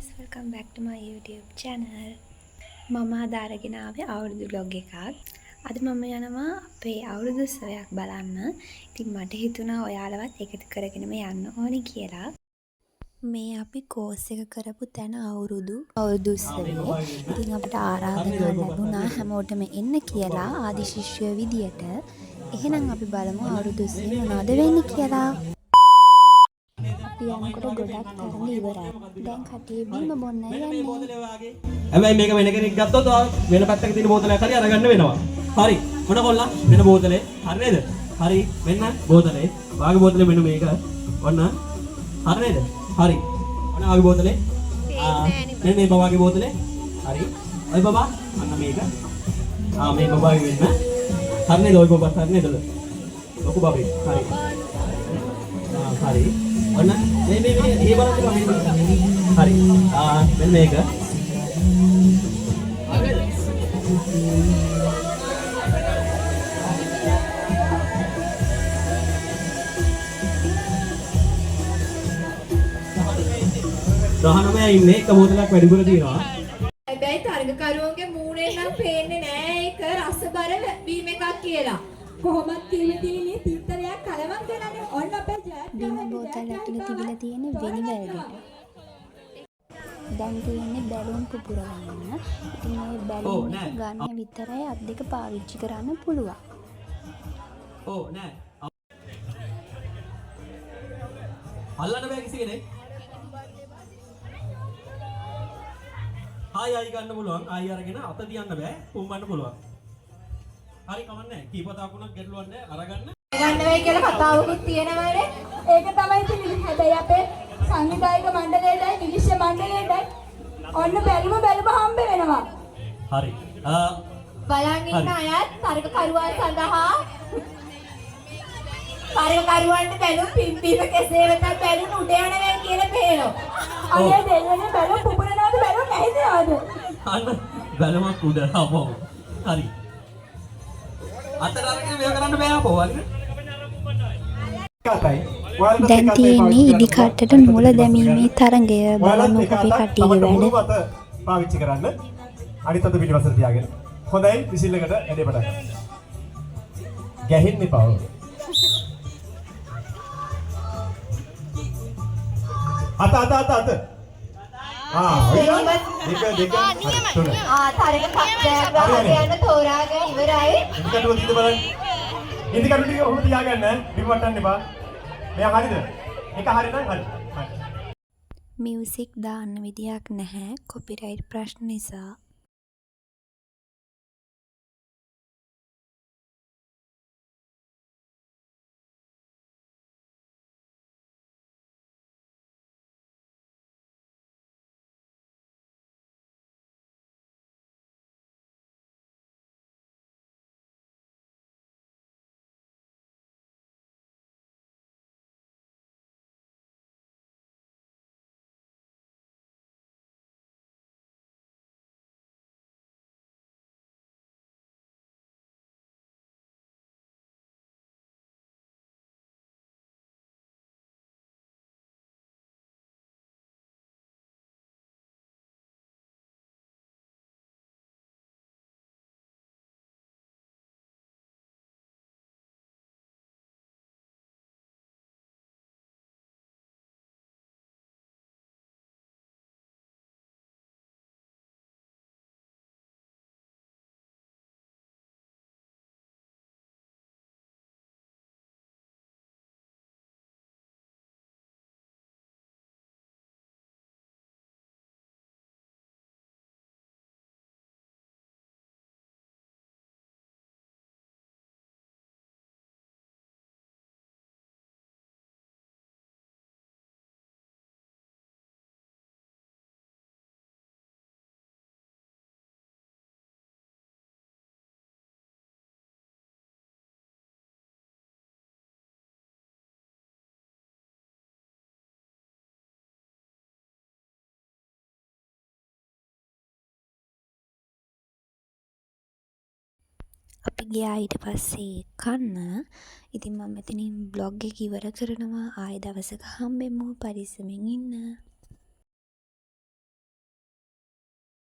guys, welcome back to my YouTube channel. මම අද අරගෙන ආවේ අවුරුදු vlog එකක්. අද මම යනවා අපේ අවුරුදු උත්සවයක් බලන්න. ඉතින් මට හිතුණා ඔයාලවත් එකතු කරගෙනම යන්න ඕනේ කියලා. මේ අපි කෝස් එක කරපු තැන අවුරුදු උත්සවයේ. ඉතින් අපිට ආරාධනා ලැබුණා හැමෝටම එන්න කියලා ආදි ශිෂ්‍යයෝ විදියට. එහෙනම් අපි බලමු අවුරුදු උත්සවේ මොනවද වෙන්නේ කියලා. යනකොට ගොඩක් තරඟ ඉවරයි. දැන් කට්ටිය බීම බොන්න යන්නේ. හැබැයි මේක වෙන කෙනෙක් ගත්තොත් වෙන පැත්තක තියෙන බෝතලයක් හරි අරගන්න වෙනවා. හරි. මොන කොල්ලා වෙන බෝතලේ. හරි නේද? හරි. මෙන්න බෝතලේ. වාගේ බෝතලේ මෙන්න මේක. ඔන්න. හරි නේද? හරි. ඔන්න වාගේ බෝතලේ. මෙන්න මේ බබාගේ බෝතලේ. හරි. ඔය බබා අන්න මේක. මේ බබාගේ වෙන්න. හරි නේද? ඔය බබා හරි නේද? ලොකු බබේ. හරි. හරි. ඔන්න මේ ඒ බලන්න හරි මෙන්න මේක දහනමය ඉන්නේ එක බෝතලයක් වැඩිපුර තියෙනවා. හැබැයි තරගකරුවන්ගේ මූණෙන් නම් පේන්නේ නෑ ඒක රසබර වීම එකක් කියලා. කොහොමද තියෙන්නේ තීතරයක් කලවම් කරන්නේ ඔන්න අපේ බීම බෝතල් ඇතුලේ තිබිලා තියෙන වෙනි වැල්ගට. දැන් තියෙන්නේ බැලුම් පුපුරවන්න. ඉතින් මේ බැලුම් එක ගන්න විතරයි අත් දෙක පාවිච්චි කරන්න පුළුවන්. ඕ නෑ. අල්ලන්න බෑ කිසි කෙනෙක්. ආයි ගන්න පුළුවන්. ආයි අරගෙන අත තියන්න බෑ. පුම්බන්න පුළුවන්. හරි කමන්නේ. කීපතාවක් උනත් ගැටලුවක් නෑ. අරගන්න. ගන්න වෙයි කියලා කතාවකුත් තියෙනවානේ. ඒක තමයි තියෙන්නේ. හැබැයි අපේ සංවිධායක මණ්ඩලයටයි නිලිෂ්‍ය මණ්ඩලයටයි ඔන්න බැලුම හම්බ වෙනවා. හරි. බලන් ඉන්න අයත් තරගකරුවන් සඳහා තරගකරුවන්ට බැලුම් පිම්පීම කෙසේ වෙතත් බැලුම් උඩ යන වෙයි කියලා පේනවා. අනේ දෙන්නේ බැලුම් පුපුරනවාද බැලුම් නැහිදවද? අන්න බැලුමක් උඩ ආපහු. හරි. අතට අරගෙන මේක කරන්න බෑ ආපහු හරිද? දැන් තියෙන්නේ ඉදි කට්ටට නූල දැමීමේ තරඟය. බලමු අපේ කට්ටියගේ වැඩ. පාවිච්චි කරන්න. අනිත් අත පිටිපස්සට තියාගෙන. හොඳයි විසිල් එකට ඇදේ පටන් ගන්න. ගැහෙන්න එපා. අත. දෙක. තුන. තරග කට්ටයක් තෝරාගෙන ඉවරයි. ඉදිකටුව දිද බලන්න. ඉදිකටුව ටික ඔහොම තියාගන්න. බිමවටන්න එපා. මෙයා හරිද? එක හරිනම් හරි. මියුසික් දාන්න විදියක් නැහැ කොපිරයිට් ප්‍රශ්න නිසා. අපි ගියා ඊට පස්සේ කන්න. ඉතින් මම මෙතනින් බ්ලොග් එක ඉවර කරනවා. ආයෙ දවසක හම්බෙමු. පරිස්සමෙන් ඉන්න.